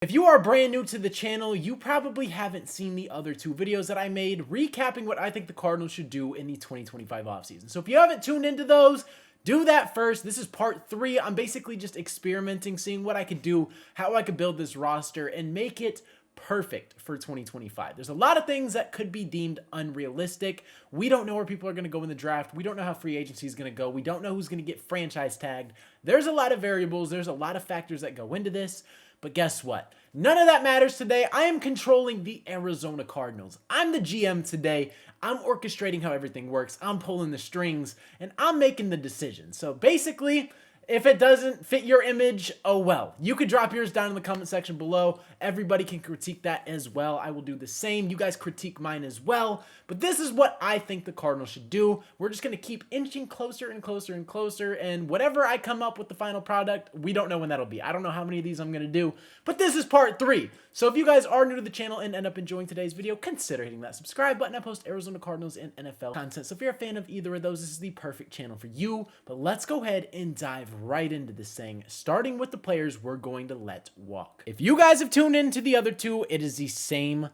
If you are brand new to the channel, you probably haven't seen the other two videos that I made recapping what I think the Cardinals should do in the 2025 offseason. So if you haven't tuned into those, do that first. This is part 3. I'm basically just experimenting, seeing what I could do, how I could build this roster, and make it perfect for 2025. There's a lot of things that could be deemed unrealistic. We don't know where people are going to go in the draft. We don't know how free agency is going to go. We don't know who's going to get franchise tagged. There's a lot of variables. There's a lot of factors that go into this. But guess what? None of that matters today. I am controlling the Arizona Cardinals. I'm the GM today. I'm orchestrating how everything works. I'm pulling the strings, and I'm making the decisions. So basically, if it doesn't fit your image, oh well. You could drop yours down in the comment section below. Everybody can critique that as well. I will do the same. You guys critique mine as well. But this is what I think the Cardinals should do. We're just going to keep inching closer and closer and closer. And whatever I come up with the final product, we don't know when that'll be. I don't know how many of these I'm going to do. But this is part 3. So if you guys are new to the channel and end up enjoying today's video, consider hitting that subscribe button. I post Arizona Cardinals and NFL content. So if you're a fan of either of those, this is the perfect channel for you. But let's go ahead and dive right into this thing, starting with the players we're going to let walk. If you guys have tuned into the other two, it is the same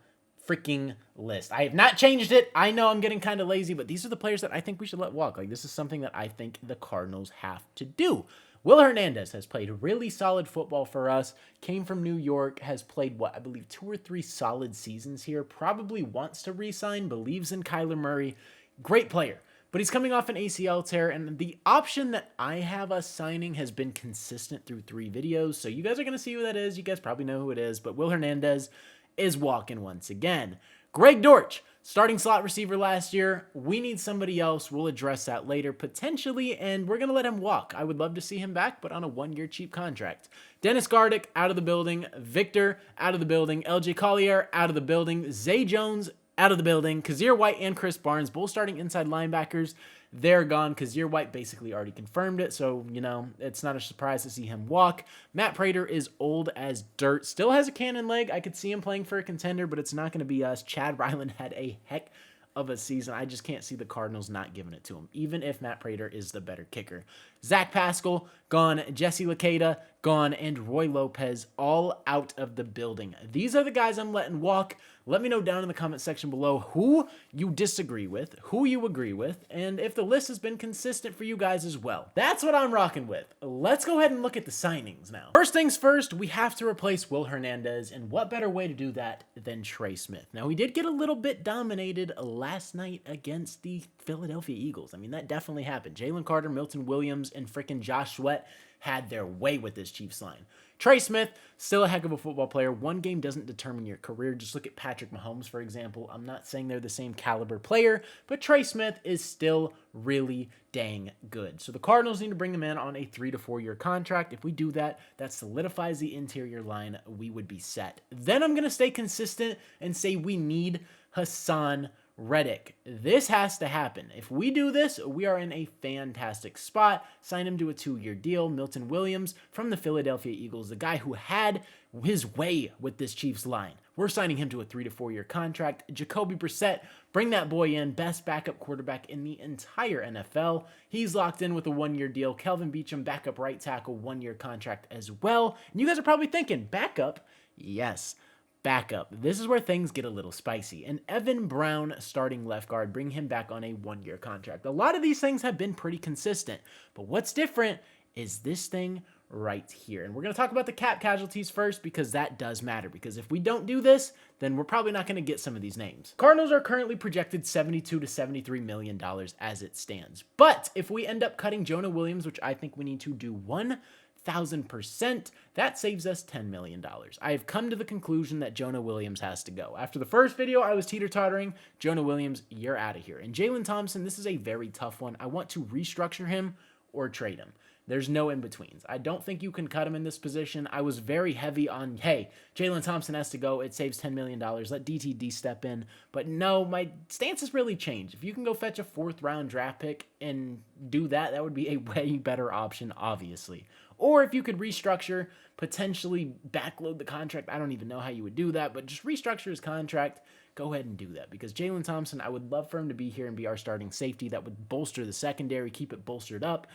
freaking list. I have not changed it. I know I'm getting kind of lazy, but these are the players that I think we should let walk. Like, this is something that I think the Cardinals have to do. Will Hernandez has played really solid football for us, came from New York, has played, I believe 2 or 3 solid seasons here, probably wants to re-sign, believes in Kyler Murray. Great player. But he's coming off an ACL tear, and the option that I have us signing has been consistent through 3 videos, so you guys are going to see who that is. You guys probably know who it is, but Will Hernandez is walking once again. Greg Dortch, starting slot receiver last year. We need somebody else. We'll address that later, potentially, and we're going to let him walk. I would love to see him back, but on a 1-year cheap contract. Dennis Gardick, out of the building. Victor, out of the building. LJ Collier, out of the building. Zay Jones, out of the building. Kazir White and Chris Barnes, both starting inside linebackers. They're gone. Kazir White basically already confirmed it, so, you know, it's not a surprise to see him walk. Matt Prater is old as dirt. Still has a cannon leg. I could see him playing for a contender, but it's not going to be us. Chad Ryland had a heck of a season. I just can't see the Cardinals not giving it to him, even if Matt Prater is the better kicker. Zach Pascal, gone. Jesse Lacada, gone. And Roy Lopez, all out of the building. These are the guys I'm letting walk. Let me know down in the comment section below who you disagree with, who you agree with, and if the list has been consistent for you guys as well. That's what I'm rocking with. Let's go ahead and look at the signings now. First things first, we have to replace Will Hernandez, and what better way to do that than Trey Smith? Now, he did get a little bit dominated last night against the Philadelphia Eagles. I mean, that definitely happened. Jalen Carter, Milton Williams, and freaking Josh Sweat had their way with this Chiefs line. Trey Smith, still a heck of a football player. One game doesn't determine your career. Just look at Patrick Mahomes, for example. I'm not saying they're the same caliber player, but Trey Smith is still really dang good. So the Cardinals need to bring him in on a 3 to 4 year contract. If we do that, that solidifies the interior line. We would be set. Then I'm going to stay consistent and say we need Hassan Reddick. This has to happen. If we do this, we are in a fantastic spot. Sign him to a 2-year deal. Milton Williams from the Philadelphia Eagles, the guy who had his way with this Chiefs line. We're signing him to a 3 to 4 year contract. Jacoby Brissett, bring that boy in. Best backup quarterback in the entire NFL. He's locked in with a 1-year deal. Kelvin Beachum, backup right tackle, 1-year contract as well. And you guys are probably thinking, backup? Yes. Backup. This is where things get a little spicy. And Evan Brown, starting left guard, bring him back on a 1-year contract. A lot of these things have been pretty consistent, but what's different is this thing right here. And we're going to talk about the cap casualties first because that does matter. Because if we don't do this, then we're probably not going to get some of these names. Cardinals are currently projected $72 to $73 million as it stands. But if we end up cutting Jonah Williams, which I think we need to do 1,000%, that saves us $10 million. I have come to the conclusion that Jonah Williams has to go. After the first video, I was teeter-tottering. Jonah Williams, you're out of here. And Jalen Thompson, this is a very tough one. I want to restructure him or trade him. There's no in-betweens. I don't think you can cut him in this position. I was very heavy on, hey, Jalen Thompson has to go. It saves $10 million. Let DTD step in. But no, my stance has really changed. If you can go fetch a 4th-round draft pick and do that, that would be a way better option, obviously. Or if you could restructure, potentially backload the contract. I don't even know how you would do that, but just restructure his contract. Go ahead and do that because Jalen Thompson, I would love for him to be here and be our starting safety. That would bolster the secondary, keep it bolstered up.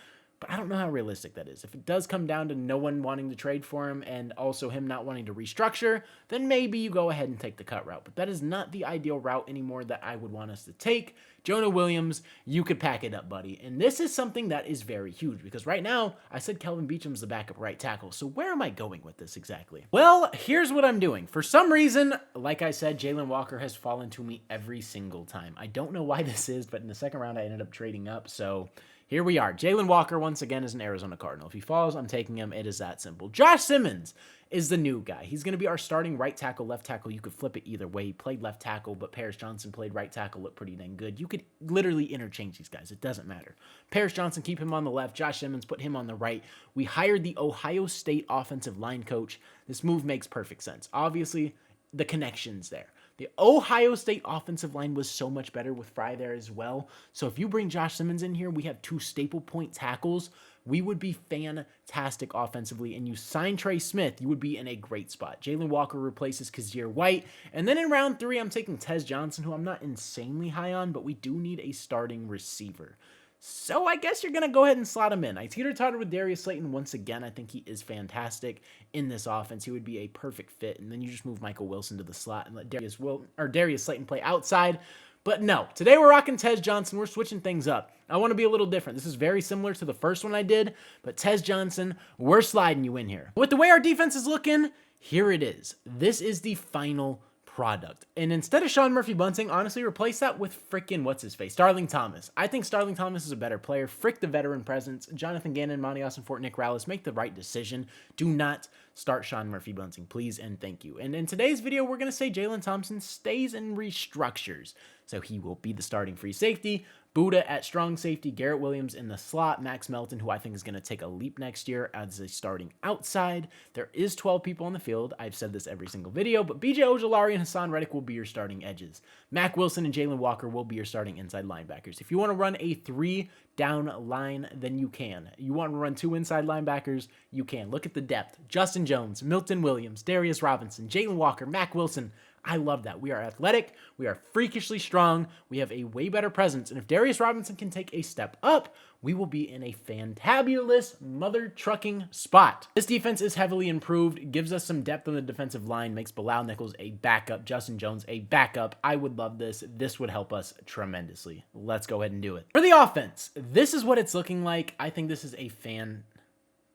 but I don't know how realistic that is. If it does come down to no one wanting to trade for him and also him not wanting to restructure, then maybe you go ahead and take the cut route. But that is not the ideal route anymore that I would want us to take. Jonah Williams, you could pack it up, buddy. And this is something that is very huge because right now, I said Kelvin Beacham's the backup right tackle. So where am I going with this exactly? Well, here's what I'm doing. For some reason, like I said, Jalen Walker has fallen to me every single time. I don't know why this is, but in the second round, I ended up trading up. So here we are. Jalen Walker, once again, is an Arizona Cardinal. If he falls, I'm taking him. It is that simple. Josh Simmons is the new guy. He's going to be our starting right tackle, left tackle. You could flip it either way. He played left tackle, but Paris Johnson played right tackle, looked pretty dang good. You could literally interchange these guys. It doesn't matter. Paris Johnson, keep him on the left. Josh Simmons, put him on the right. We hired the Ohio State offensive line coach. This move makes perfect sense. Obviously, the connection's there. The Ohio State offensive line was so much better with Fry there as well. So if you bring Josh Simmons in here, we have 2 staple point tackles. We would be fantastic offensively. And you sign Trey Smith, you would be in a great spot. Jalen Walker replaces Kazir White. And then in round 3, I'm taking Tez Johnson, who I'm not insanely high on, but we do need a starting receiver. So I guess you're going to go ahead and slot him in. I teeter-tottered with Darius Slayton once again. I think he is fantastic in this offense. He would be a perfect fit. And then you just move Michael Wilson to the slot and let Darius Slayton play outside. But no, today we're rocking Tez Johnson. We're switching things up. I want to be a little different. This is very similar to the first one I did, but Tez Johnson, we're sliding you in here. With the way our defense is looking, here it is. This is the final product. And instead of Sean Murphy-Bunting, honestly, replace that with freaking what's-his-face, Starling Thomas. I think Starling Thomas is a better player. Frick the veteran presence. Jonathan Gannon, Monty Austin-Fort, Nick Rallis, make the right decision. Do not start Sean Murphy-Bunting, please and thank you. And in today's video, we're going to say Jalen Thompson stays and restructures. So he will be the starting free safety. Buddha at strong safety, Garrett Williams in the slot, Max Melton, who I think is going to take a leap next year as a starting outside. There is 12 people on the field. I've said this every single video, but BJ Ojolari and Hassan Reddick will be your starting edges. Mac Wilson and Jalen Walker will be your starting inside linebackers. If you want to run a 3-down line, then you can. You want to run 2 inside linebackers, you can. Look at the depth. Justin Jones, Milton Williams, Darius Robinson, Jalen Walker, Mac Wilson. I love that. We are athletic. We are freakishly strong. We have a way better presence. And if Darius Robinson can take a step up, we will be in a fantabulous mother trucking spot. This defense is heavily improved, gives us some depth on the defensive line, makes Bilal Nichols a backup, Justin Jones a backup. I would love this. This would help us tremendously. Let's go ahead and do it. For the offense, this is what it's looking like. I think this is a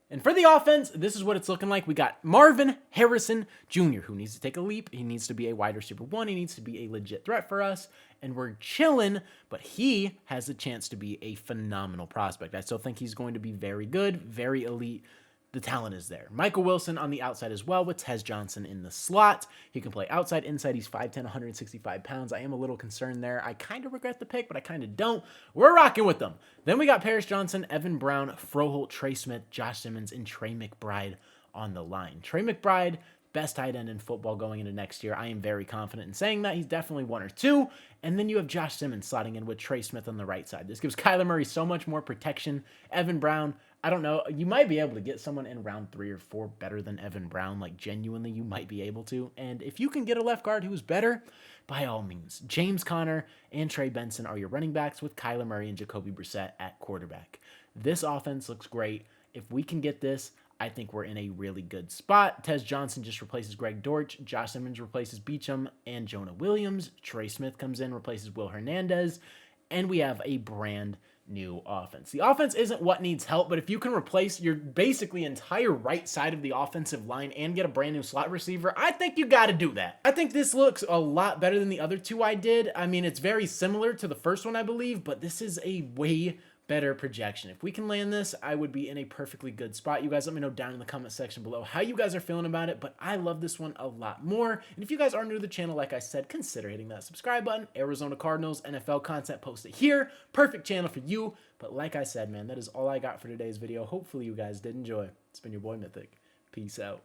And for the offense, this is what it's looking like. We got Marvin Harrison Jr., who needs to take a leap. He needs to be a wide receiver 1. He needs to be a legit threat for us. And we're chilling, but he has a chance to be a phenomenal prospect. I still think he's going to be very good, very elite. The talent is there. Michael Wilson on the outside as well with Tez Johnson in the slot. He can play outside, inside. He's 5'10", 165 pounds. I am a little concerned there. I kind of regret the pick, but I kind of don't. We're rocking with them. Then we got Paris Johnson, Evan Brown, Froholt, Trey Smith, Josh Simmons, and Trey McBride on the line. Trey McBride, best tight end in football going into next year. I am very confident in saying that. He's definitely 1 or 2. And then you have Josh Simmons slotting in with Trey Smith on the right side. This gives Kyler Murray so much more protection. Evan Brown, I don't know. You might be able to get someone in round 3 or 4 better than Evan Brown. Like, genuinely, you might be able to. And if you can get a left guard who's better, by all means. James Conner and Trey Benson are your running backs with Kyler Murray and Jacoby Brissett at quarterback. This offense looks great. If we can get this, I think we're in a really good spot. Tez Johnson just replaces Greg Dortch. Josh Simmons replaces Beachum and Jonah Williams. Trey Smith comes in, replaces Will Hernandez. And we have a brand new offense. The offense isn't what needs help, but if you can replace your basically entire right side of the offensive line and get a brand new slot receiver, I think you got to do that. I think this looks a lot better than the other 2 I did. I mean, it's very similar to the first one, I believe, but this is a way better projection. If we can land this, I would be in a perfectly good spot. You guys let me know down in the comment section below how you guys are feeling about it, but I love this one a lot more. And if you guys are new to the channel, like I said, consider hitting that subscribe button. Arizona Cardinals NFL content posted here. Perfect channel for you. But like I said, man, that is all I got for today's video. Hopefully you guys did enjoy. It's been your boy Mythic. Peace out.